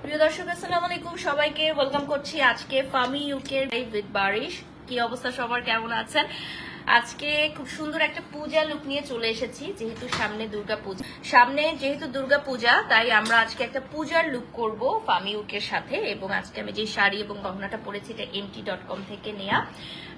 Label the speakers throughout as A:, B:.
A: প্রিয় দর্শক আসসালামু আলাইকুম, সবাইকে ওয়েলকাম করছি আজকে ফামি ইউকে উইথ বারিশ। কি অবস্থা সবার, কেমন আছেন? আজকে খুব সুন্দর একটা পূজা লুক নিয়ে চলে এসেছি। যেহেতু সামনে দুর্গা পূজা তাই আমরা আজকে একটা পূজার লুক করব ফামি ইউকের সাথে। এবং আজকে আমি যে শাড়ি এবং গহনাটা পরেছি এটা mt.com থেকে নেয়া।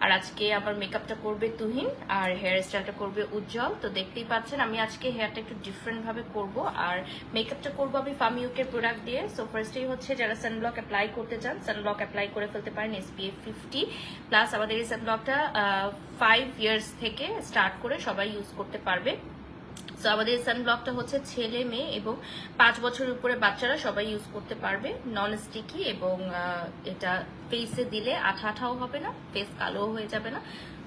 A: আর আজকে আমার মেকআপটা করবে তুহিন আর হেয়ার স্টাইলটা করবে উজ্জ্বল। তো দেখতেই পাচ্ছেন আমি আজকে হেয়ারটা একটু ডিফারেন্ট ভাবে করব আর মেকআপটা করবো আমি ফামি ইউকের প্রোডাক্ট দিয়ে। সো ফার্স্টেই হচ্ছে যারা সানব্লক অ্যাপ্লাই করতে চান সানব্লক অ্যাপ্লাই করে ফেলতে পারেন SPF 50 প্লাস। আমাদের এই সানব্লকটা 5 ইয়ার্স থেকে স্টার্ট করে সবাই ইউজ করতে পারবে। সো আমাদের সানব্লকটা হচ্ছে ছেলে মেয়ে এবং 5 বছরের উপরে বাচ্চারা সবাই ইউজ করতে পারবে। নন স্টিকি এবং এটা ফেসে দিলে আঠা আঠাও হবে না, ফেস কালোও হয়ে যাবে না,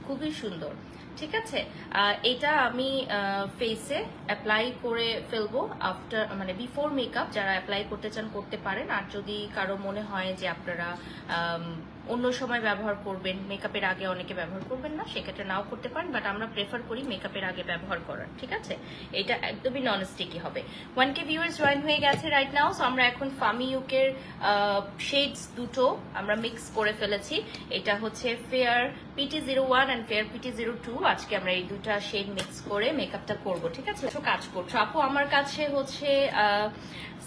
A: খুবই সুন্দর। ঠিক আছে, এটা আমি ফেসে অ্যাপ্লাই করে ফেলবো আফটার, মানে বিফোর মেকআপ। যারা অ্যাপ্লাই করতে চান করতে পারেন। আর যদি কারো মনে হয় যে আপনারা অন্য সময় ব্যবহার করবেন, মেকআপের আগে অনেকে ব্যবহার করবেন না, সেক্ষেত্রে নাও করতে পারেন, বাট আমরা প্রেফার করি মেকআপের আগে ব্যবহার করার। ঠিক আছে, এটা একদমই নন স্টিকি হবে। 1K ভিউয়ার্স জয়েন হয়ে গেছে রাইট নাও। সো আমরা এখন ফামি ইউকের শেডস দুটো আমরা মিক্স করে ফেলেছি। এটা হচ্ছে fair PT01 and fair PT02। আজকে আমরা এই দুটা শেড মিক্স করে মেকআপটা করব। ঠিক আছে, কাজ করছো আপু। আমার কাছে হচ্ছে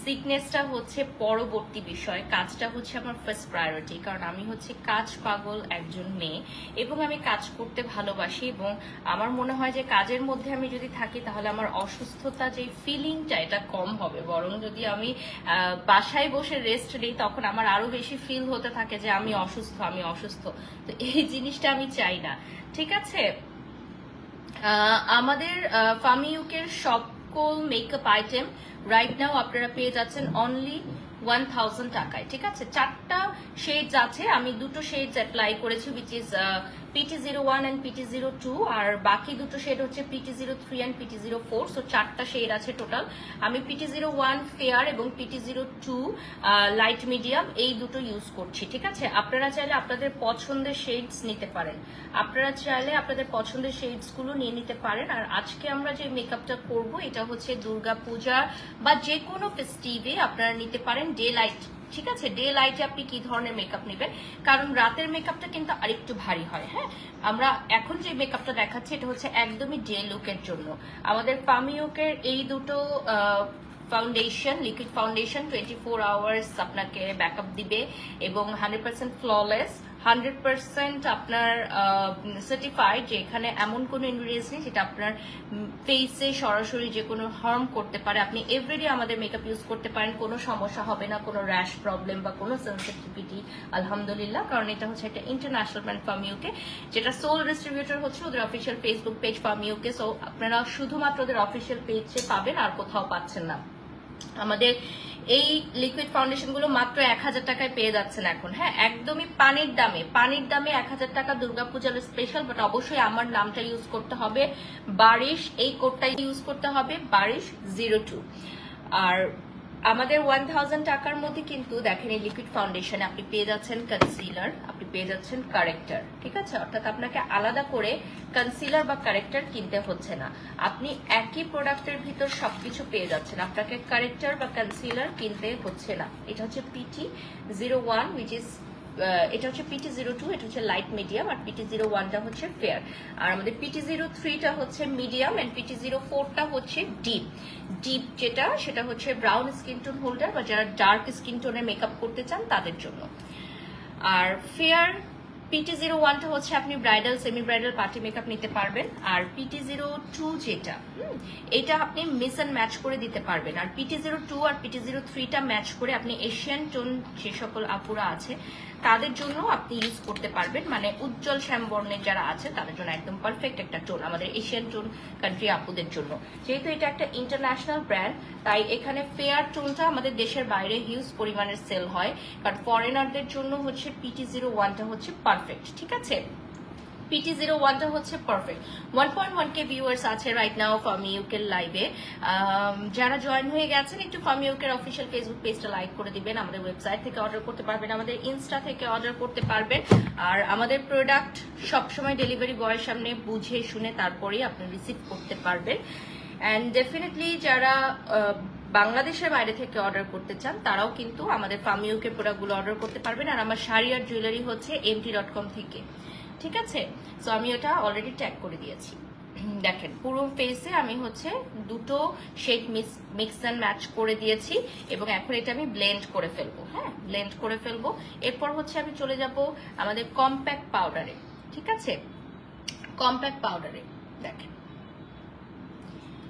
A: সিকনেসটা হচ্ছে পরবর্তী বিষয়, কাজটা হচ্ছে আমার ফার্স্ট প্রায়োরিটি। কারণ আমি হচ্ছে কাজ পাগল একজন মেয়ে এবং আমি কাজ করতে ভালোবাসি। এবং আমার মনে হয় যে কাজের মধ্যে আমি যদি থাকি তাহলে আমার অসুস্থতা যে ফিলিংটা এটা কম হবে। বরং যদি আমি বাসায় বসে রেস্ট নিই তখন আমার আরো বেশি ফিল হতে থাকে যে আমি অসুস্থ। তো এই জিনিসটা আমি চাই না। ঠিক আছে, আমাদের ফামি ইউকের সকল মেকআপ আইটেম রাইট নাও আপনারা পেয়ে যাচ্ছেন অনলি 1000 টাকায়। ঠিক আছে, 4টা শেডস আছে, আমি দুটো শেডস অ্যাপ্লাই করেছি which is PT01 and PT02 আর বাকি দুটো শেড হচ্ছে PT03 এন্ড PT04। সো 4টা শেড আছে টোটাল। আমি PT01 ফেয়ার এবং PT02 লাইট মিডিয়াম এই দুটো ইউজ করছি। ঠিক আছে, আপনারা চাইলে আপনাদের পছন্দের শেডস নিতে পারেন, গুলো নিয়ে নিতে পারেন। আর আজকে আমরা যে মেকআপটা করব এটা হচ্ছে দুর্গা পূজা বা যে কোনো ফেস্টিভে আপনারা নিতে পারেন ডে লাইট। ঠিক আছে, ডে লাইটে আপনি কি ধরনের মেকআপ নেবেন, কারণ রাতের মেকআপটা কিন্তু আরেকটু ভারী হয়। হ্যাঁ, আমরা এখন যে মেকআপটা দেখাচ্ছি এটা হচ্ছে একদমই ডে লুকের জন্য। আমাদের ফামি ইউকের এই দুটো ফাউন্ডেশন, লিকুইড ফাউন্ডেশন 24 আওয়ার্স আপনাকে ব্যাকআপ দিবে এবং 100% ফ্ললেস, 100% আপনার সার্টিফাইড যে এখানে এমন কোনো ইনগ্রিডিয়েন্টস নেই যেটা আপনার ফেসে সরাসরি যে কোনো হার্ম করতে পারে। আপনি এভরিডে আমাদের মেকআপ ইউজ করতে পারেন, কোনো সমস্যা হবে না, কোনো র্যাশ প্রবলেম বা কোনো সেনসিটিভিটি, আলহামদুলিল্লাহ। কারণ এটা হচ্ছে একটা ইন্টারন্যাশনাল ব্র্যান্ড ফামি ইউকে, যেটা সোল ডিস্ট্রিবিউটর হচ্ছে ওদের official Facebook page Fami UK. So আপনারা শুধুমাত্র ওদের অফিসিয়াল পেজে পাবেন, আর কোথাও পাচ্ছেন না। আমাদের এই লিকুইড ফাউন্ডেশন গুলো মাত্র 1000 টাকায় পেয়ে যাচ্ছেন এখন। হ্যাঁ, একদমই পানির দামে 1000 টাকা দুর্গাপূজার স্পেশাল। বাট অবশ্যই আমার নামটা ইউজ করতে হবে বারিশ, এই কোডটা ইউজ করতে হবে বারিশ 02। আর আমাদের 1000 টাকার মধ্যে কিন্তু দেখেন এই লিকুইড ফাউন্ডেশনে আপনি পেয়ে যাচ্ছেন কনসিলার, আপনি পেয়ে যাচ্ছেন কারেক্টার। ঠিক আছে, অর্থাৎ আপনাকে আলাদা করে কনসিলার বা কারেক্টার কিনতে হচ্ছে না, আপনি একই প্রোডাক্টের ভিতর সবকিছু পেয়ে যাচ্ছেন, আপনাকে কারেক্টার বা কনসিলার কিনতে হচ্ছে না। এটা হচ্ছে PT01 উইচ ইজ এটা হচ্ছে PT02, এটা হচ্ছে লাইট মিডিয়াম, আর PT01টা হচ্ছে ফেয়ার। আর আমাদের PT03টা হচ্ছে মিডিয়াম এন্ড PT04টা হচ্ছে ডিপ। যেটা সেটা হচ্ছে ব্রাউন স্কিন টোন হোল্ডার বা যারা ডার্ক স্কিন টোনে মেকআপ করতে চান তাদের জন্য। আর ফেয়ার PT01টা হচ্ছে আপনি bridal, semi bridal, party makeup নিতে পারবেন। আর PT02 যেটা এটা আপনি মিক্স এন্ড ম্যাচ করে দিতে পারবেন। আর PT02 আর PT03টা ম্যাচ করে আপনি এশিয়ান টোন যে সকল আপুরা আছে তাদের জন্য আপনি ইউজ করতে পারবেন, মানে উজ্জ্বল শ্যামবর্ণের যারা আছে তাদের জন্য একদম পারফেক্ট একটা টোন, আমাদের এশিয়ান টোন কান্ট্রি আপুদের জন্য। যেহেতু এটা একটা ইন্টারন্যাশনাল ব্র্যান্ড তাই এখানে ফেয়ার টোনটা আমাদের দেশের বাইরে হিউজ পরিমাণের সেল হয়, কারণ ফরেনারদের জন্য হচ্ছে PT01টা হচ্ছে পারফেক্ট। ঠিক আছে, PT01টা হচ্ছে পারফেক্ট। 1.1K ভিউয়ার্স আছে রাইট নাও ফামি ইউকের লাইভে। যারা জয়েন হয়ে গেছেন একটু ফামি ইউকের অফিসিয়াল ফেসবুক পেজটা লাইক করে দিবেন। আমাদের ওয়েবসাইট থেকে অর্ডার করতে পারবেন, আমাদের ইনস্টা থেকে অর্ডার করতে পারবেন। আর আমাদের প্রোডাক্ট সবসময় ডেলিভারি বয়ের সামনে বুঝে শুনে তারপরেই আপনি রিসিভ করতে পারবেন। অ্যান্ড ডেফিনেটলি যারা বাংলাদেশের বাইরে থেকে অর্ডার করতে চান তারাও কিন্তু আমাদের ফার্মিউকে প্রোডাক্টগুলো অর্ডার করতে পারবেন। আর আমার শাড়ি আর জুয়েলারি হচ্ছে mt.com থেকে, ঠিক আছে। সো আমি ওটা অলরেডি ট্যাগ করে দিয়েছি। দেখেন পুরো ফেসে আমি হচ্ছে দুটো শেড মিক্স অ্যান্ড ম্যাচ করে দিয়েছি এবং এখন এটা আমি ব্লেন্ড করে ফেলবো। হ্যাঁ, ব্লেন্ড করে ফেলবো। এরপর হচ্ছে আমি চলে যাব আমাদের কম্প্যাক্ট পাউডারে, ঠিক আছে। কম্প্যাক্ট পাউডারে দেখেন,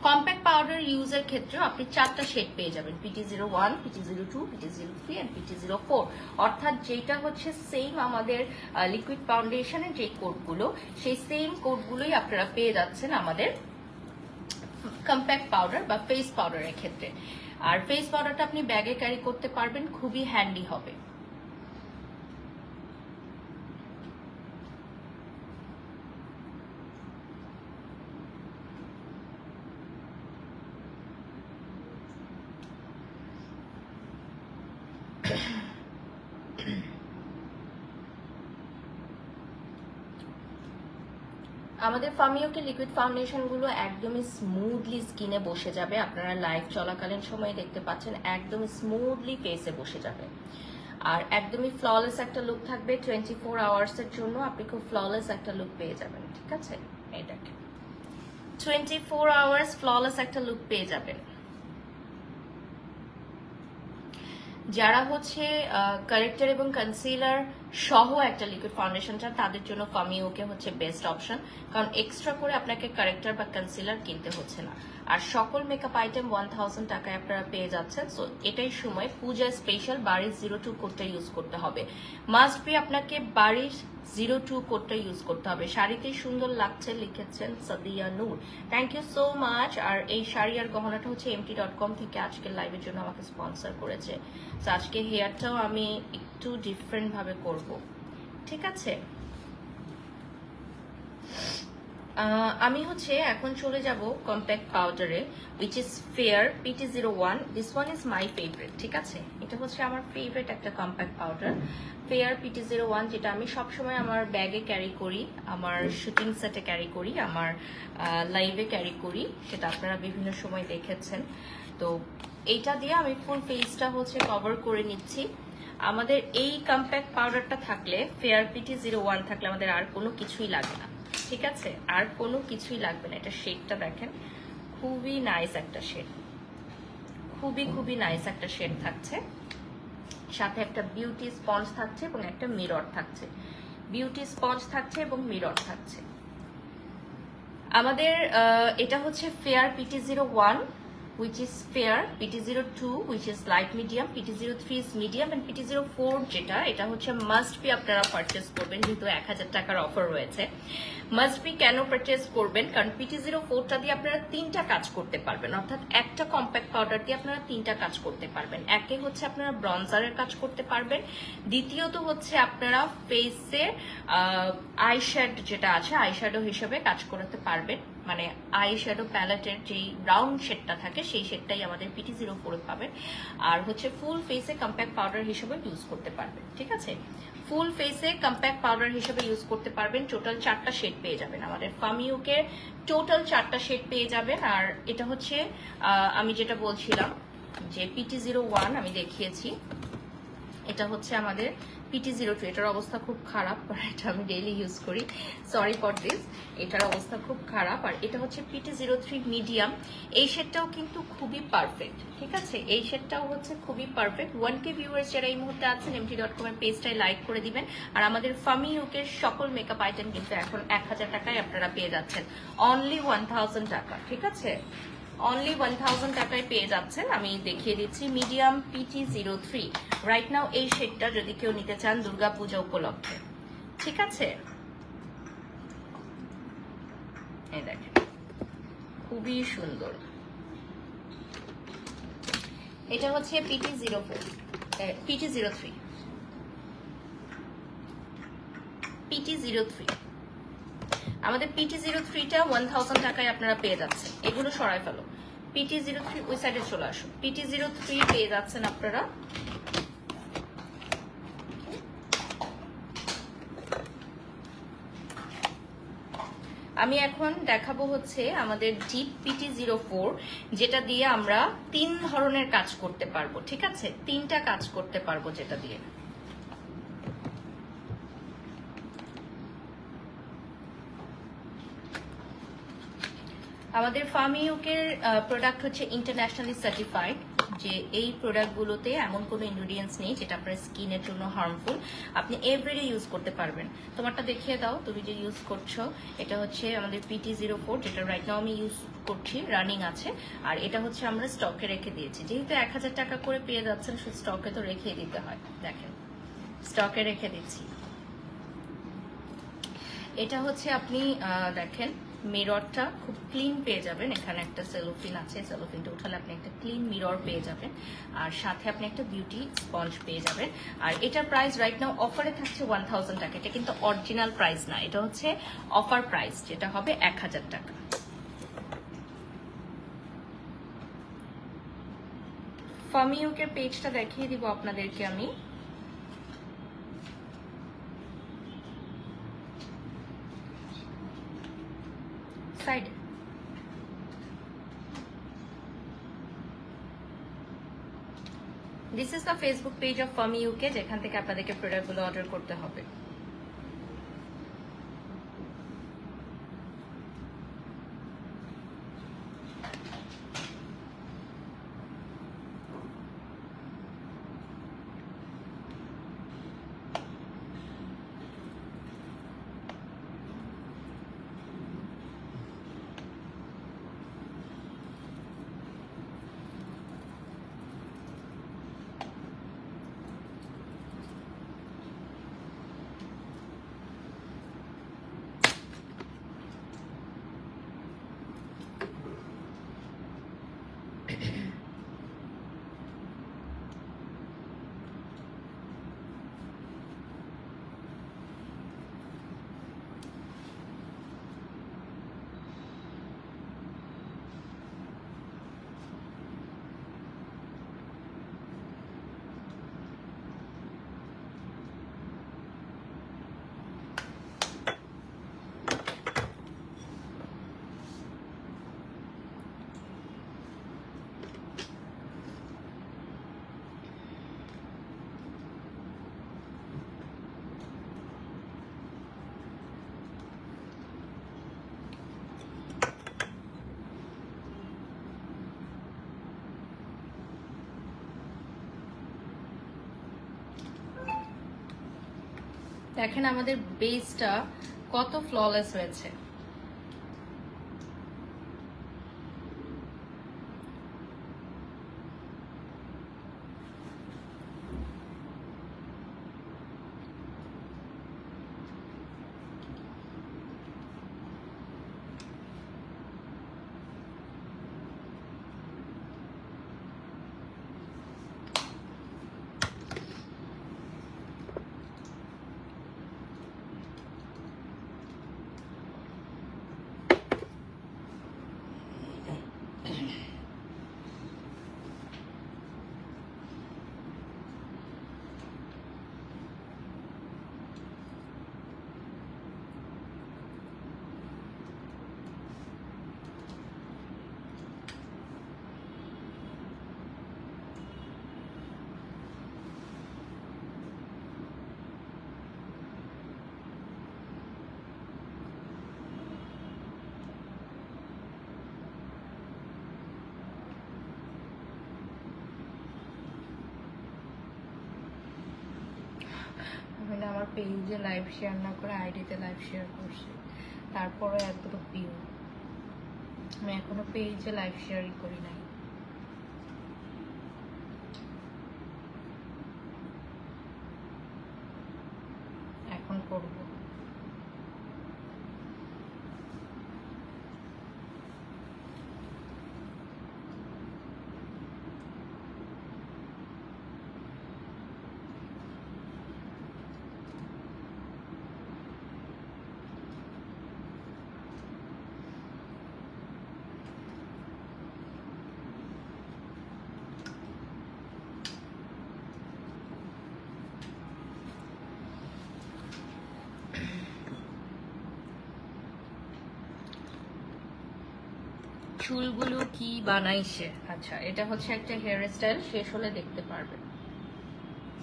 A: কম্প্যাক্ট পাউডার ইউজের ক্ষেত্রে আপনি 4টা শেড পেয়ে যাবেন, PT01, PT02, PT03 and PT04। অর্থাৎ যেটা হচ্ছে সেম আমাদের লিকুইড ফাউন্ডেশনের যে কোডগুলো, সেই সেম কোডগুলোই আপনারা পেয়ে যাচ্ছেন আমাদের কম্প্যাক্ট পাউডার বা ফেস পাউডারের ক্ষেত্রে। আর ফেস পাউডারটা আপনি ব্যাগে ক্যারি করতে পারবেন, খুবই হ্যান্ডি হবে। আমাদের ফার্মিওকে লিকুইড ফাউন্ডেশন গুলো একদমই স্মুথলি স্কিনে বসে যাবে। আপনারা লাইভ চলাকালীন সময়ে দেখতে পাচ্ছেন একদমই স্মুথলি ফেসে বসে যাবে আর একদমই ফ্ললেস একটা লুক থাকবে। 24 আওয়ার্সের জন্য আপনি খুব ফ্ললেস একটা লুক পেয়ে যাবেন, ঠিক আছে। এই দেখেন 24 আওয়ার্স ফ্ললেস একটা লুক পেয়ে যাবেন। যারা হচ্ছে কারেক্টার এবং কনসিলার সহ একটা লিকুইড ফাউন্ডেশন চান তাদের জন্য ফার্মিওকে হচ্ছে বেস্ট অপশন, কারণ এক্সট্রা করে আপনাকে কারেক্টার বা কনসিলার কিনতে হচ্ছে না। আর সকল মেকআপ আইটেম 1000 টাকায় আপনারা পেয়ে যাচ্ছেন। সো এটাই সময় পূজা স্পেশাল বারিশ 02 কোডটা ইউজ করতে হবে। মাস্ট বি আপনাকে বারিশ 02 কোডটা ইউজ করতে হবে। শাড়িতেই সুন্দর লাগছে লিখেছেন সাদিয়া নূর, থ্যাংক ইউ সো মাচ। আর এই শাড়ি আর গহনাটা হচ্ছে mt.com থেকে আজকের লাইভের জন্য আমাকে স্পন্সর করেছে। তো আজকে হেয়ারটাও আমি একটু ডিফারেন্ট ভাবে করব, ঠিক আছে। আমি হচ্ছে এখন চলে যাব কম্প্যাক্ট পাউডারে, which is fair PT01। This one is my favourite, ঠিক আছে। এটা হচ্ছে আমার ফেভারিট একটা কম্প্যাক্ট পাউডার, ফেয়ার PT01, যেটা আমি সবসময় আমার ব্যাগে ক্যারি করি, আমার শুটিং সেটে ক্যারি করি, আমার লাইভে ক্যারি করি, সেটা আপনারা বিভিন্ন সময় দেখেছেন। তো এইটা দিয়ে আমি ফুল ফেসটা হচ্ছে কভার করে নিচ্ছি। আমাদের এই কম্প্যাক্ট পাউডারটা থাকলে, ফেয়ার PT01 থাকলে আমাদের আর কোনো কিছুই লাগে না, ঠিক আছে। আর কোনো কিছুই লাগবে না। এটা শেডটা দেখেন, খুবই নাইস একটা শেড, খুবই নাইস একটা শেড থাকছে। সাথে একটা বিউটি স্পঞ্জ থাকছে এবং একটা মিরর থাকছে। বিউটি স্পঞ্জ থাকছে এবং মিরর থাকছে। আমাদের এটা হচ্ছে fair PT01, which is fair, PT02 which is light medium, PT03 is medium and PT04 যেটা এটা হচ্ছে মাস্ট বি আপনারা পারচেজ করবেন, যেহেতু 1000 টাকার অফার রয়েছে। মাস্ট বি কেন পারচেজ করবেন, কারণ PT04টা দিয়ে আপনারা 3টা কাজ করতে পারবেন, অর্থাৎ একটা কম্প্যাক্ট পাউডার দিয়ে আপনারা 3টা কাজ করতে পারবেন। একে হচ্ছে আপনারা ব্রনজারের কাজ করতে পারবেন, দ্বিতীয়ত হচ্ছে আপনারা ফেসে আইশ্যাডো যেটা আছে আইশ্যাডো হিসেবে কাজ করতে পারবেন, মানে আইশ্যাডো প্যালেটের যে রাউন্ড শেডটা থাকে সেই শেডটাই আমাদের PT04 পাবেন। আর হচ্ছে ফুল ফেসে কম্প্যাক্ট পাউডার হিসেবে ইউজ করতে পারবেন, ঠিক আছে। ফুল ফেসে কম্প্যাক্ট পাউডার হিসেবে ইউজ করতে পারবেন। টোটাল 4টা শেড পেয়ে যাবেন আমাদের ফার্মিওকে, টোটাল 4টা শেড পেয়ে যাবেন। আর এটা হচ্ছে আমি যেটা বলছিলাম যে PT01 আমি দেখিয়েছি, এটা হচ্ছে আমাদের PT02। এটার অবস্থা খুব খারাপ, এটা আমি ডেইলি ইউজ করি, সরি ফর দিস, এটার অবস্থা খুব খারাপ। আর এটা হচ্ছে PT03 মিডিয়াম, এই শেডটাও কিন্তু খুবই পারফেক্ট, ঠিক আছে। এই শেডটাও হচ্ছে খুবই পারফেক্ট। 1K ভিউয়ার্স যারা এই মুহূর্তে আছেন mt.com এর পেজটাই লাইক করে দিবেন। আর আমাদের ফার্মিওকের সকল মেকআপ আইটেম কিন্তু এখন 1000 টাকায় আপনারা পেয়ে যাচ্ছেন, অনলি 1000 টাকা, ঠিক আছে। অনলি 1000 টাকায় পেয়ে যাচ্ছেন। আমি দেখিয়ে দিচ্ছি মিডিয়াম PT03 রাইট নাও। এই শেডটা যদি কেউ নিতে চান দুর্গাপূজা উপলক্ষে, ঠিক আছে। এই দেখেন খুবই সুন্দর। এটা হচ্ছে PT03 আমাদের PT03টা 1000 টাকায় আপনারা পেয়ে যাচ্ছেন। এগুলো সরাই ফেলো, PT03 ওই সাইডে চলে আসো। PT03 পেয়ে যাচ্ছেন আপনারা আমি এখন দেখাবো হচ্ছে আমাদের ডিপ PT04, যেটা দিয়ে আমরা 3 ধরনের কাজ করতে পারবো। ঠিক আছে, 3টা কাজ করতে পারবো যেটা দিয়ে। আমাদের ফার্ম ইউকের প্রোডাক্ট হচ্ছে ইন্টারন্যাশনালি সার্টিফাইড, যে এই প্রোডাক্টগুলোতে এমন কোনো ইনগ্রিডিয়েন্টস নেই যেটা আপনার স্কিনের জন্য হার্মফুল। আপনি এভরিডে ইউজ করতে পারবেন। তোমারটা দেখিয়ে দাও, তুমি যে ইউজ করছো। এটা হচ্ছে আমাদের PT04, যেটা রাইট নাও আমি ইউজ করছি, রানিং আছে। আর এটা হচ্ছে আমরা স্টকে রেখে দিয়েছি, যেহেতু 1000 টাকা করে পেয়ে যাচ্ছেন, সে স্টকে তো রেখে দিতে হয়। দেখেন, স্টকে রেখে দিচ্ছি। এটা হচ্ছে আপনি দেখেন, মিররটা খুব ক্লিন পেয়ে যাবেন। এখানে একটা সেলোফিন আছে, সেলোফিনটা উঠালে আপনি একটা ক্লিন মিরর পেয়ে যাবেন। আর সাথে আপনি একটা বিউটি স্পঞ্জ পেয়ে যাবেন। আর এটার প্রাইস রাইট নাও অফারে থাকছে 1000 টাকা। এটা কিন্তু অরিজিনাল প্রাইস না, এটা হচ্ছে অফার প্রাইস, যেটা হবে 1000 টাকা। ফার্ম ইউকের পেজটা দেখিয়ে দিব আপনাদেরকে আমি। Side this is the Facebook page of farm UK, যেখান থেকে আপনাদেরকে প্রোডাক্টগুলো অর্ডার করতে হবে। দেখেন আমাদের বেসটা কত ফ্ললেস হয়েছে। আমার পেজে লাইভ শেয়ার না করে আইডিতে লাইভ শেয়ার করছি, তারপরে এতটুকু ভিউ। আমি এখনো পেজে লাইভ শেয়ারই করি নাই। এখন করব। চুলগুলো কি বানাইছে। আচ্ছা, এটা হচ্ছে একটা হেয়ার স্টাইল, শেষ হলে দেখতে পারবেন।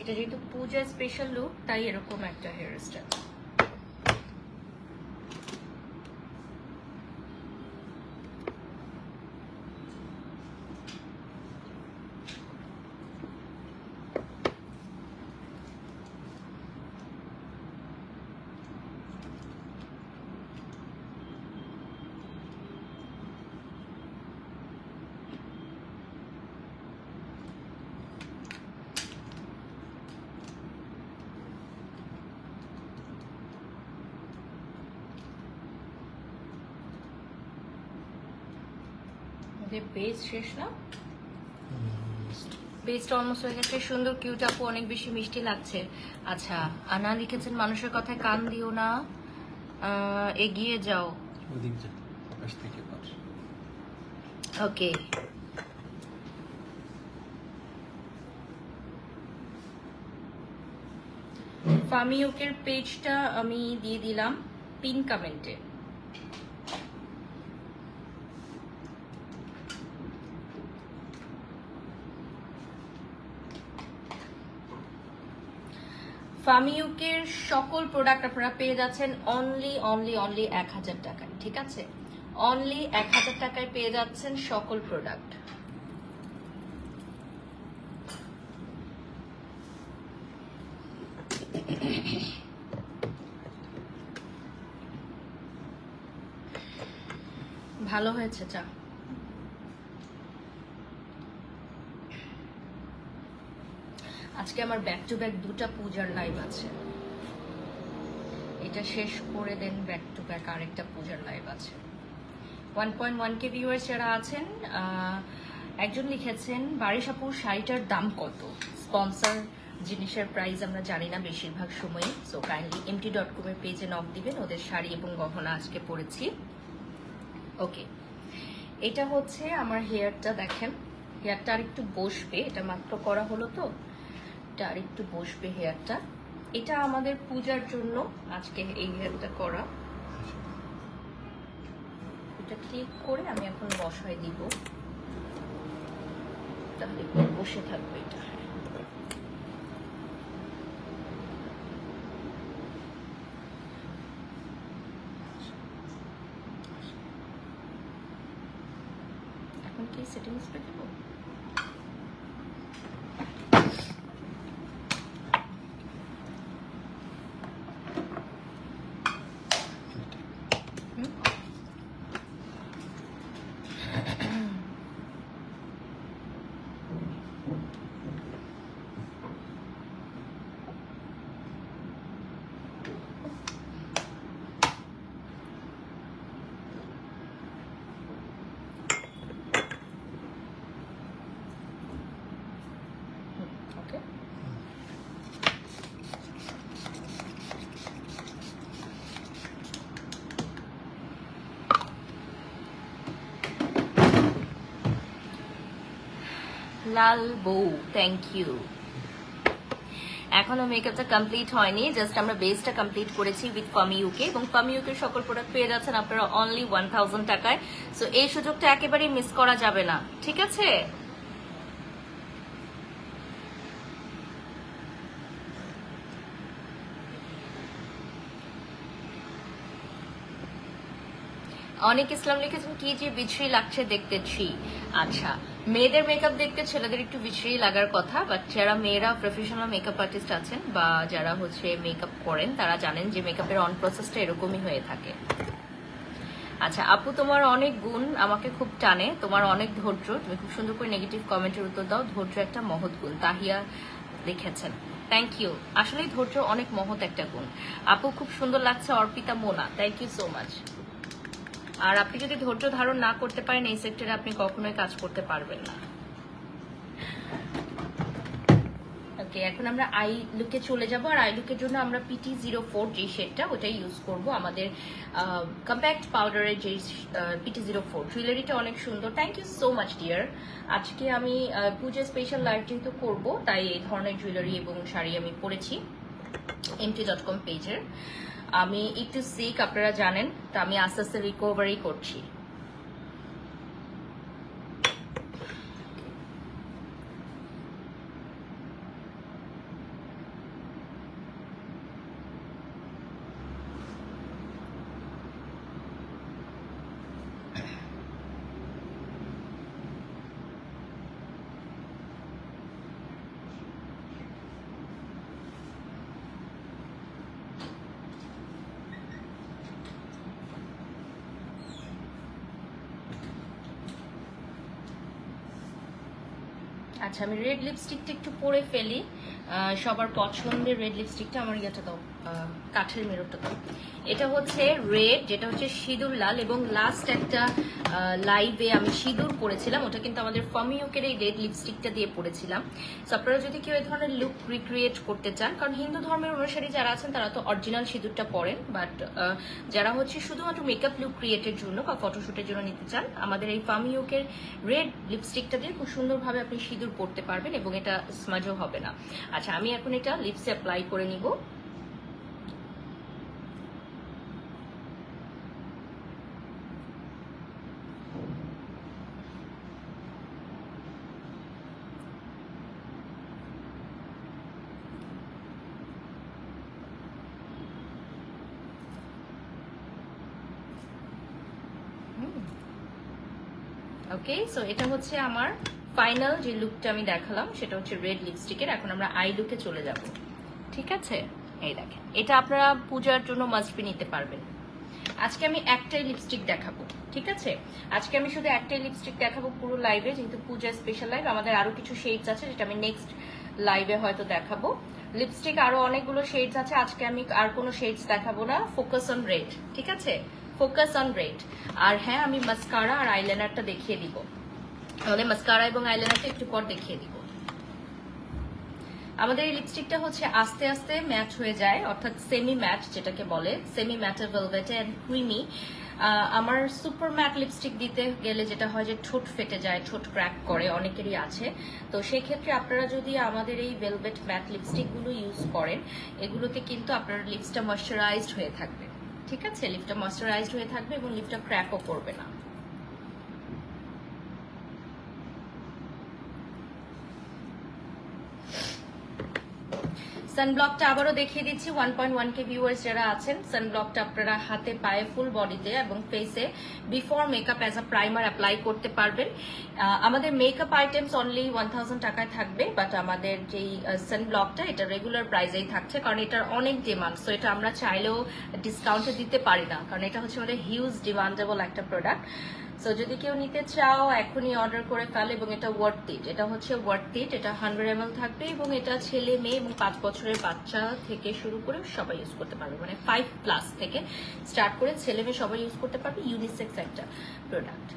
A: এটা যেহেতু পূজা স্পেশাল লুক, তাই এরকম একটা হেয়ার স্টাইল। বেস শেষ না, বেসটা অলমোস্ট হয়ে গেছে। সুন্দর কিউট আপু, অনেক বেশি মিষ্টি লাগছে। আচ্ছা, আনা লিখেছেন মানুষের কথায় কান দিও না, এগিয়ে যাও। ওকে, ফামিউকের পেজটা আমি দিয়ে দিলাম পিন কমেন্টে। ফামিউকের সকল প্রোডাক্ট আপনারা পেয়ে যাচ্ছেন অনলি 1000 টাকায়, ঠিক আছে? অনলি 1000 টাকায় পেয়ে যাচ্ছেন সকল প্রোডাক্ট। ভালো হয়েছে চা। আজকে আমার ব্যাক টু ব্যাক দুটা পূজার লাইভ আছে, এটা শেষ করে দেন ব্যাক টু ব্যাক আরেকটা পূজার লাইভ আছে। 1.1K ভিউয়ার্স যারা আছেন, একজন লিখেছেন বারিশ আপুর শাড়িটার দাম কত? স্পন্সর জিনিসের প্রাইস আমরা জানি না বেশিরভাগ সময়, সো কাইন্ডলি MT.com এর পেজে নক দিবেন, ওদের শাড়ি এবং গহনা আজকে পরেছি। ওকে, এটা হচ্ছে আমার হেয়ারটা, দেখেন হেয়ারটা আর একটু বসবে, এটা মাত্র করা হলো তো, এটা আর একটু বসবে হেয়ারটা। এটা আমাদের পূজার জন্য আজকে এই হেয়ারটা করা। এটা ক্লিক করে আমি এখন বসায় দিব, তাহলে বসে থাকবে এটা। এখন কি সেটিংস পে দেবো? লাল বউ, থ্যাংক ইউ। এখনো মেকআপটা কমপ্লিট হয়নি, জাস্ট আমরা বেসটা কমপ্লিট করেছি উইথ ফামিউকে, এবং ফামিউকের সকল প্রোডাক্ট পেয়ে যাচ্ছেন আপনারা অনলি 1000 টাকায়। সো এই সুযোগটা একেবারেই মিস করা যাবে না, ঠিক আছে? অনেক ইসলাম লিখেছেন কি যে বিছড়ি লাগছে দেখতেছি। আচ্ছা, মেয়েদের মেকআপ দেখতে ছেলেদের একটু বিছড়ি লাগার কথা, বাট যারা মেয়েরা প্রফেশনাল মেকআপ আর্টিস্ট আছেন বা যারা হচ্ছে মেকআপ করেন তারা জানেন যে মেকআপের অন প্রসেসটা এরকমই হয়ে থাকে। আচ্ছা আপু, তোমার অনেক গুণ আমাকে খুব টানে, তোমার অনেক ধৈর্য, তুমি খুব সুন্দর করে নেগেটিভ কমেন্টের উত্তর দাও, ধৈর্য একটা মহৎ গুণ, তাহিয়া লিখেছেন। থ্যাংক ইউ, আসলেই ধৈর্য অনেক মহৎ একটা গুণ। আপু খুব সুন্দর লাগছে, Arpita Mona, thank you so much. আর আপনি যদি ধৈর্য ধারণ না করতে পারেন এই সেক্টরে আপনি কখনোই কাজ করতে পারবেন না। ওকে, এখন আমরা আই লুকে চলে যাব, আর আই লুকের জন্য আমরা PT04 যে শেডটা ওটাই ইউজ করব, আমাদের কম্প্যাক্ট পাউডারের যে PT04। জুয়েলারিটা অনেক সুন্দর, thank you so much dear. আজকে আমি পূজা স্পেশাল লাইভ যেহেতু করবো, তাই এই ধরনের জুয়েলারি এবং শাড়ি আমি পরেছি MT.com পেজের। আমি একটু সিক, আপনারা জানেন, তো আমি আস্তে আস্তে রিকভারি করছি। আচ্ছা, আমি রেড লিপস্টিকটা একটু পরে ফেলি। সবার পছন্দের রেড লিপস্টিকটা, আমার ইয়েটা দাও, কাঠের মেরুরটা দাও। এটা হচ্ছে রেড, যেটা হচ্ছে সিঁদুর লাল, এবং লাস্ট একটা লাইভে আমি সিঁদুর পরেছিলাম, ওটা কিন্তু আমাদের ফমিউকের এই রেড লিপস্টিকটা দিয়ে পরেছিলাম। সো আপনারা যদি কেউ এই ধরনের লুক রিক্রিয়েট করতে চান, কারণ হিন্দু ধর্মের অনুসারী যারা আছেন তারা তো অরিজিনাল সিঁদুরটা পরেন, বাট যারা হচ্ছে শুধুমাত্র মেকআপ লুক ক্রিয়েটের জন্য বা ফটোশুটের জন্য নিতে চান, আমাদের এই ফমিউকের রেড লিপস্টিকটা দিয়ে খুব সুন্দরভাবে আপনি সিঁদুর পরতে পারবেন এবং এটা স্মাজও হবে না। আচ্ছা, আমি এখন এটা লিপসে অ্যাপ্লাই করে নিব। ওকে, সো এটা হচ্ছে আমার ফাইনাল যে লুকটা আমি দেখালাম, সেটা হচ্ছে রেড লিপস্টিকের। এখন আমরা আই লুকে চলে যাব। ঠিক আছে, এই দেখেন, এটা আপনারা পূজার জন্য মাস্ট বি নিতে পারবেন। আজকে আমি একটাই লিপস্টিক দেখাবো, ঠিক আছে? আজকে আমি শুধু একটাই লিপস্টিক দেখাবো পুরো লাইভে, যেহেতু পূজা স্পেশাল লাইভ। আমাদের আরো কিছু শেডস আছে যেটা আমি নেক্সট লাইভে হয়তো দেখাবো। লিপস্টিক আরো অনেকগুলো শেডস আছে, আজকে আমি আর কোনো শেডস দেখাবো না। ফোকাস অন রেড, ঠিক আছে? Focus on red. আর হ্যাঁ, আমি মাস্কারা আর আইলাইনারটা দেখিয়ে দিব, তাহলে মাস্কারা এবং আইলাইনারটা একটু পর দেখিয়ে দিব। আমাদের এই লিপস্টিকটা হচ্ছে আস্তে আস্তে ম্যাচ হয়ে যায়, অর্থাৎ সেমি ম্যাট যেটাকে বলে, সেমি ম্যাটে ভেলভেটে এন্ড ক্রিমি। আমার সুপার ম্যাট লিপস্টিক দিতে গেলে যেটা হয় যে ঠোঁট ফেটে যায়, ঠোঁট ক্র্যাক করে, অনেকেরই আছে। তো সেই ক্ষেত্রে আপনারা যদি আমাদের এই ভেলভেট ম্যাট লিপস্টিকগুলো ইউজ করেন, এগুলোতে কিন্তু আপনার লিপসটা ময়শ্চারাইজড হয়ে থাকবে, ঠিক আছে? লিপটা ময়শ্চারাইজড হয়ে থাকবে এবং লিপটা ক্র্যাকও করবে না। সানব্লকটা আবারও দেখিয়ে দিচ্ছি 1.1K ভিউয়ার্স যারা আছেন। সানব্লকটা আপনারা হাতে, পায়ে, ফুল বডিতে এবং ফেসে before makeup as a primer apply করতে পারবেন। আমাদের মেকআপ আইটেমস অনলি 1000 টাকায় থাকবে, বাট আমাদের যেই সানব্লকটা এটা রেগুলার প্রাইসেই থাকছে, কারণ এটার অনেক ডিমান্ড। সো এটা আমরা চাইলেও ডিসকাউন্টে দিতে পারি না, কারণ এটা হচ্ছে আমাদের হিউজ ডিমান্ডেবল একটা প্রোডাক্ট। সো যদি কেউ নিতে চাও এখনই অর্ডার করে ফেল, এবং এটা ওয়ার্থ ইট। এটা হচ্ছে ওয়ার্থ ইট। এটা 100 ml থাকবে এবং এটা ছেলে, মেয়ে এবং 5 বছরের বাচ্চা থেকে শুরু করে সবাই ইউজ করতে পারবে, মানে 5+ থেকে স্টার্ট করে ছেলে মেয়ে সবাই ইউজ করতে পারবে। ইউনিসেক্স একটা প্রোডাক্ট।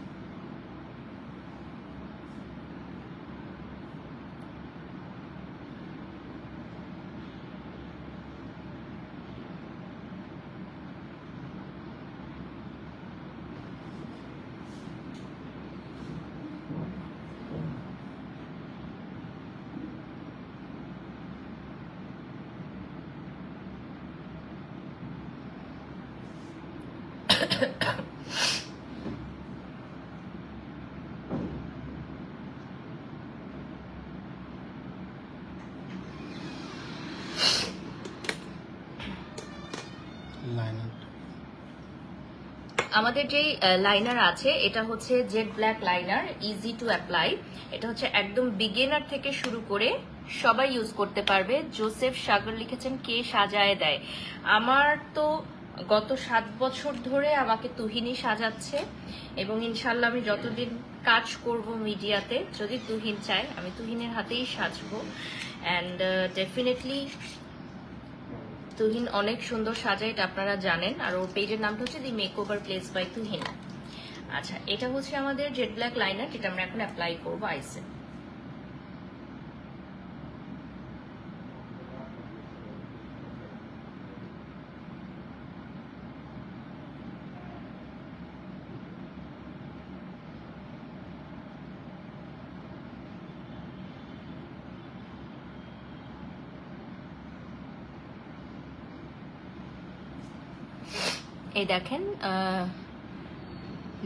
A: আমাদের যে লাইনার আছে এটা হচ্ছে jet black liner, easy to apply. এটা হচ্ছে একদম বিগিনার থেকে শুরু করে সবাই ইউজ করতে পারবে। জোসেফ সাগর লিখেছেন, কে সাজায় দেয়? আমার তো গত 7 বছর ধরে আমাকে তুহিনই সাজাচ্ছে, এবং ইনশাল্লাহ আমি যতদিন কাজ করব মিডিয়াতে, যদি তুহিন চায় আমি তুহিনের হাতেই সাজবো। অ্যান্ড ডেফিনেটলি তুহিন অনেক সুন্দর সাজায়, এটা আপনারা জানেন। আর ওর পেজের নামটা হচ্ছে দি মেকওভার প্লেস বাই তুহিন। আচ্ছা, এটা হচ্ছে আমাদের জেড ব্ল্যাক লাইনার, যেটা আমরা এখন অ্যাপ্লাই করবো আইসে। এই দেখেন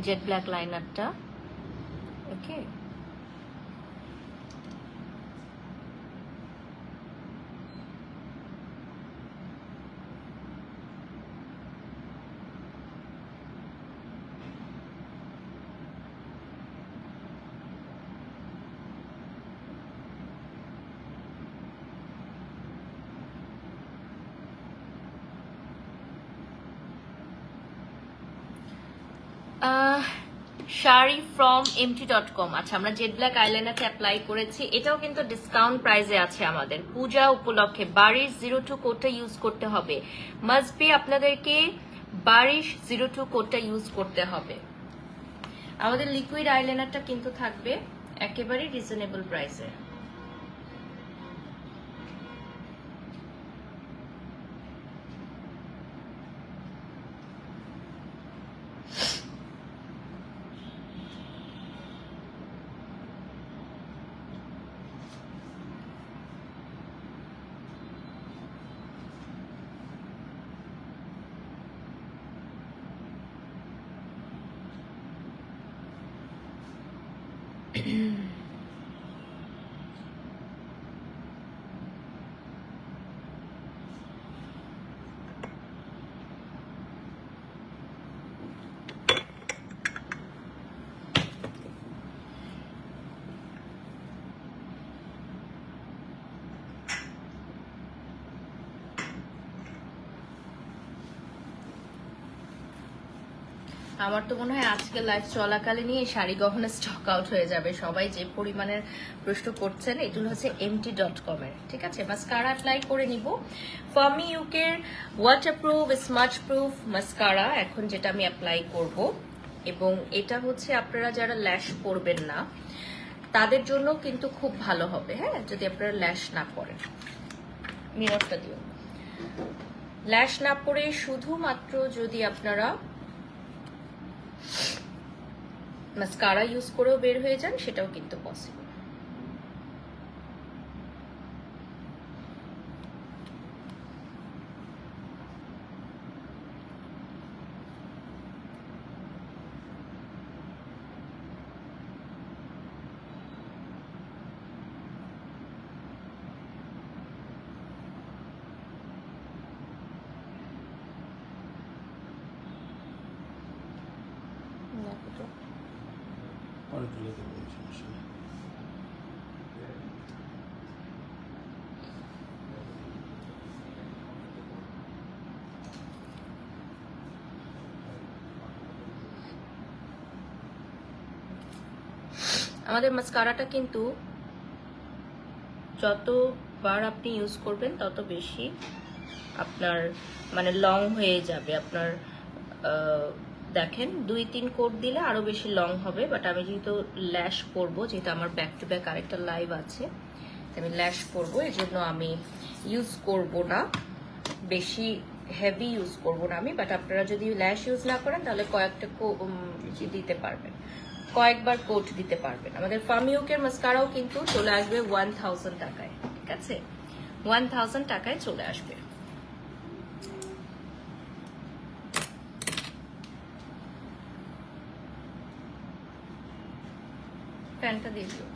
A: জেড ব্ল্যাক লাইনারটা। Okay, sari from mt.com। আচ্ছা, আমরা জেড ব্ল্যাক আইলাইনারটা অ্যাপ্লাই করেছি, এটাও কিন্তু ডিসকাউন্ট প্রাইসে আছে আমাদের পূজা উপলক্ষে। বারিশ 02 কোডটা ইউজ করতে হবে, মাস্ট বি আপনাদেরকে বারিশ 02 কোডটা ইউজ করতে হবে। আমাদের লিকুইড আইলাইনারটা কিন্তু থাকবে একেবারে রিজনেবল প্রাইসে। আমার তো মনে হয় আজকে লাইভ চলাকালীনই এই শাড়ি গহনা স্টক আউট হয়ে যাবে। সবাই যে পরিমাণের প্রশ্ন করছেন, এগুলো হচ্ছে mt.com এর, ঠিক আছে। মাস্কারা অ্যাপ্লাই করে নিব, ফার্মি ইউকের ওয়াটারপ্রুফ স্মাচ প্রুফ মাস্কারা এখন যেটা আমি অ্যাপ্লাই করব। এবং এটা হচ্ছে আপনারা যারা ল্যাশ করবেন না তাদের জন্য কিন্তু খুব ভালো হবে, হ্যাঁ, যদি আপনারা ল্যাশ না করেন। মিররটা দিও, ল্যাশ না পরে শুধুমাত্র যদি আপনারা মাস্কারা ইউজ করেও বের হয়ে যান, সেটাও কিন্তু পসিবল। আমাদের মাস্কারাটা কিন্তু যতবার আপনি ইউজ করবেন তত বেশি আপনার মানে লং হয়ে যাবে। আপনার দেখেন 2-3 কোট দিলে আরো বেশি লং হবে, বাট আমি যেহেতু ল্যাশ করবো, যেহেতু আমার ব্যাক টু ব্যাক আরেকটা লাইভ আছে, আমি ল্যাশ করবো, এই জন্য আমি ইউজ করব না, বেশি হেভি ইউজ করব না আমি। বাট আপনারা যদি ল্যাশ ইউজ না করেন তাহলে কয়েকটা দিতে পারবেন, কয়েকবার কোট দিতে পারবেন। আমাদের ফার্মিউকের মাস্কারাও কিন্তু চলে আসবে 1000 টাকায়, ঠিক আছে, 1000 টাকায় চলে আসবে। প্যান্টটা দিয়ে দিও।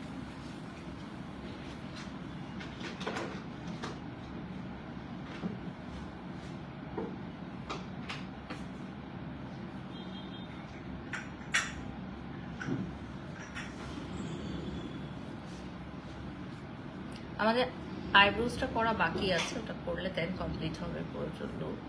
A: আমাদের আইব্রোজটা করা বাকি আছে, ওটা করলে দেন কমপ্লিট হবে প্রচুর লুক।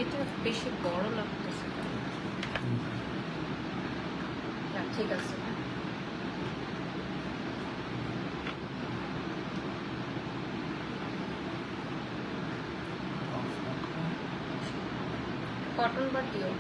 A: এটা বেশি বড় লাগতেছে না, ঠিক আছে। কটন বা দিও।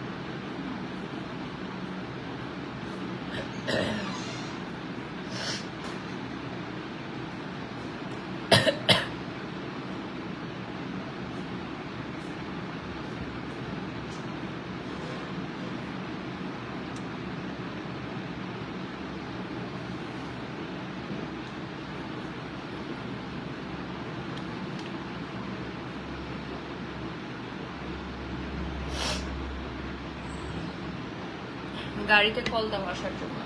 A: গাড়িতে কল দাও আসার জন্য।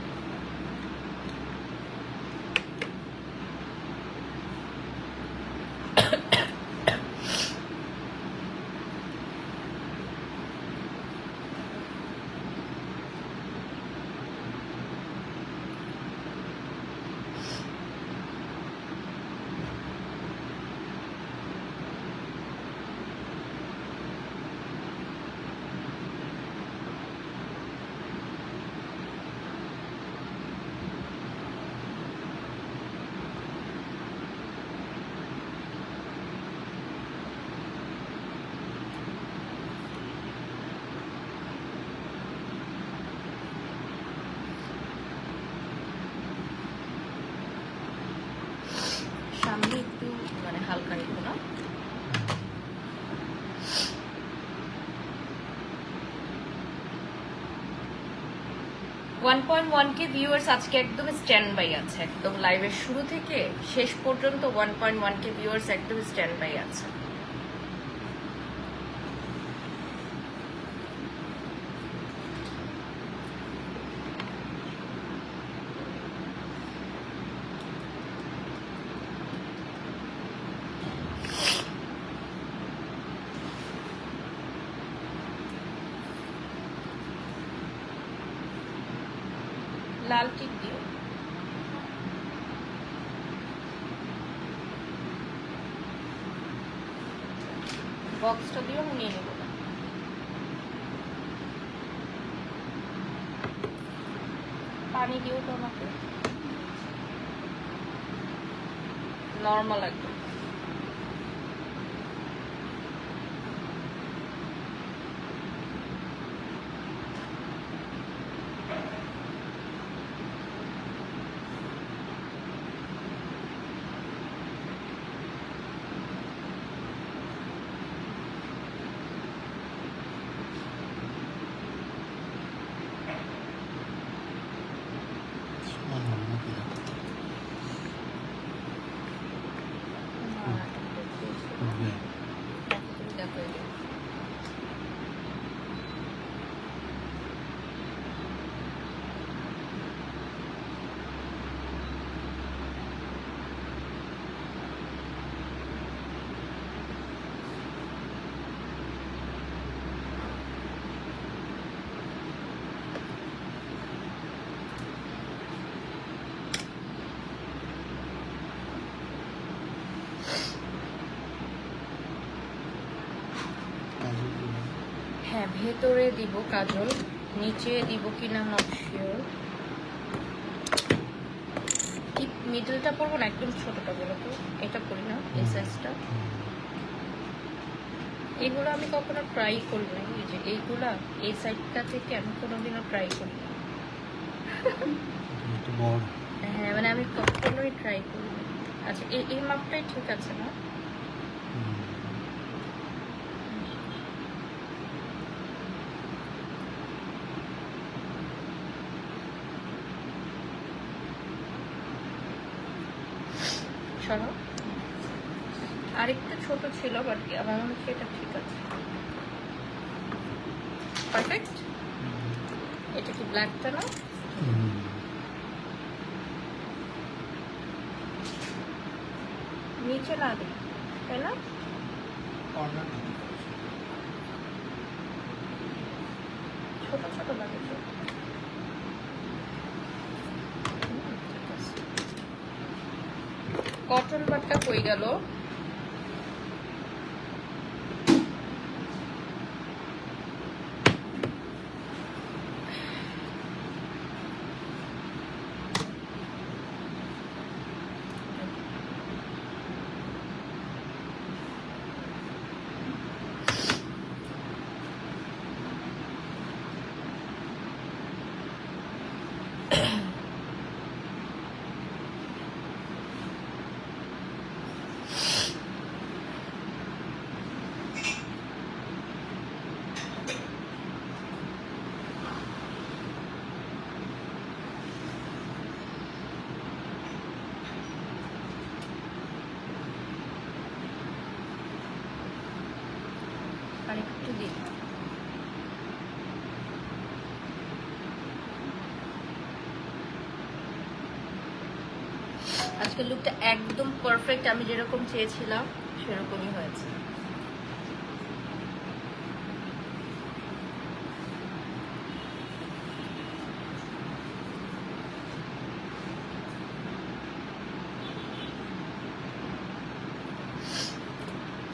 A: হালকা রেখো না। $1.1K ভিউয়ার্স আজকে একদম স্ট্যান্ড বাই আছে, একদম লাইভের শুরু থেকে শেষ পর্যন্ত 1.1K ভিউয়ার্স একদম স্ট্যান্ড বাই আছে। লাল টিক দিও। বক্সটা দিও, আমি নিয়ে নেবো। পানি দিও তো আমাকে, নর্মাল একদম। হ্যাঁ, ভেতরে দিব কাজল, নিচে দিব কিনা নট শিওর। কি মিডলটা পরবো না একদম ছোটটা বলো তো? এটা পরি না, এই সাইজটা। এগুলো আমি কখনো ট্রাই করি না, এই যে এইগুলা এই সাইডটা থেকে আমি কোনোদিনও ট্রাই করি না। হ্যাঁ, মানে আমি কখনোই ট্রাই করি না। আচ্ছা, এই মাপটাই ঠিক আছে না? আরেকটা ছোট ছিল, বাট আমার মনে হচ্ছে এটা ঠিক আছে, পারফেক্ট। এটা কি ব্ল্যাকটা না? নিচে না দিই, তাই না? ছোট ছোট লাগে তো। কটন বাটটা কই গেল? আরেকটু দিই। আজকের লুকটা একদম পারফেক্ট, আমি যেরকম চেয়েছিলাম সেরকমই হয়েছে।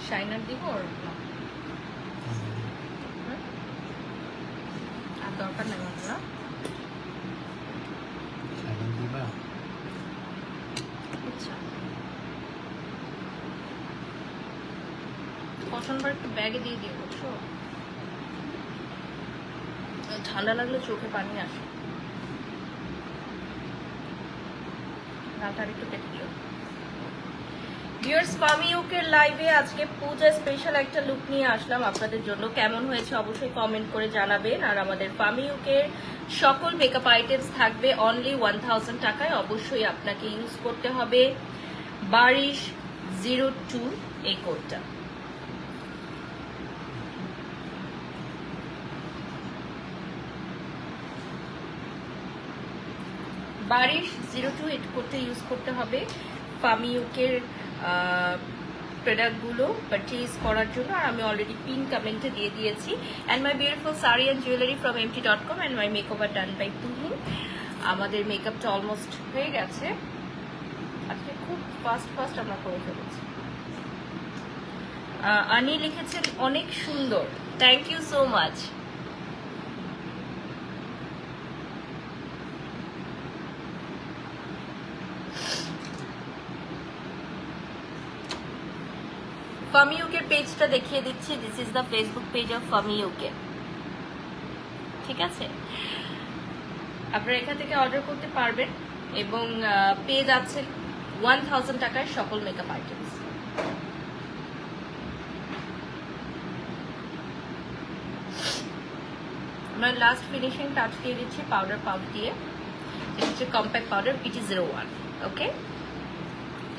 A: শাইনার দিব আর দরকার নেই আমার না। আচ্ছা, কটনবার একটু ব্যাগে দিয়ে দিয়ে বুঝছো, ঠান্ডা লাগলে চোখে পানি আসে। গালটা একটু কেটে দিও। ভিউয়ার্স, ফামি ইউকের লাইভে আজকে পূজা স্পেশাল একটা লুক নিয়ে আসলাম আপনাদের জন্য। কেমন হয়েছে অবশ্যই কমেন্ট করে জানাবেন। আর আমাদের ফামি ইউকের সকল মেকআপ আইটেমস থাকবে অনলি 1000 টাকায়। অবশ্যই আপনাকে ইউজ করতে হবে BARISH02 এই কোডটা। BARISH02 এই কোডটা ইউজ করতে হবে ফামি ইউকের প্রোডাক্টগুলো পারচেজ করার জন্য। আর আমি অলরেডি পিন কমেন্টে দিয়ে দিয়েছি। And my beautiful sari and jewellery from empty.com and my makeover done by Tuhin. আমাদের মেকআপটা অলমোস্ট হয়ে গেছে। আজকে খুব ফাস্ট আমরা করে ফেলেছি। আনি লিখেছেন অনেক সুন্দর, thank you so much. Fami ইউকের পেজটা দেখিয়ে দিচ্ছি। This is the Facebook page of Fami UK. ঠিক আছে, আপনারা এখান থেকে অর্ডার করতে পারবেন এবং পেয়ে যাচ্ছেন 1000 টাকায় সকল মেকআপ আইটেমস। আমরা লাস্ট ফিনিশিং টাচ দিয়ে দিচ্ছি পাউডার দিয়ে। এটা হচ্ছে কম্প্যাক্ট পাউডার PT01। ওকে,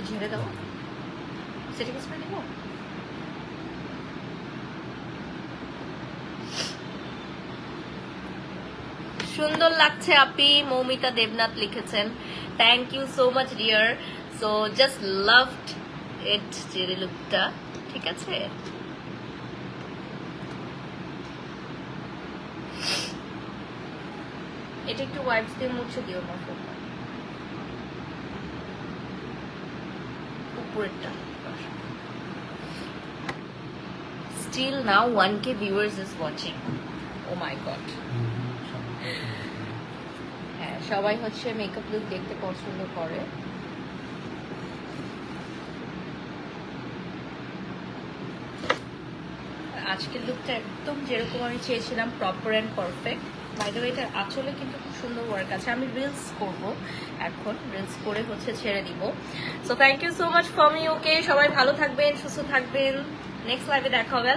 A: ঝেড়ে দেবো, সেটিং স্প্রে দেবো। সুন্দর লাগছে আপি, মৌমিতা দেবনাথ লিখেছেন, thank you so much dear. So just loved it জেরি লুকটা। ঠিক আছে, এটা একটু ওয়াইপস দিয়ে মুছে দিও না ফোনটা, উপরেরটা। Still now 1K viewers is watching. Oh my god. হ্যাঁ, সবাই হচ্ছে মেকআপ লুক দেখতে পছন্দ করে। আজকের লুকটা একদম যেরকম আমি চেয়েছিলাম, proper and perfect. By the way, এটা আসলে কিন্তু খুব সুন্দর ওয়ার্ক আছে। আমি রিলস করব এখন, রিলস করে হচ্ছে ছেড়ে দিব। So thank you so much Fami UK. সবাই ভালো থাকবেন, সুস্থ থাকবেন। নেক্সট লাইভে দেখা হবে।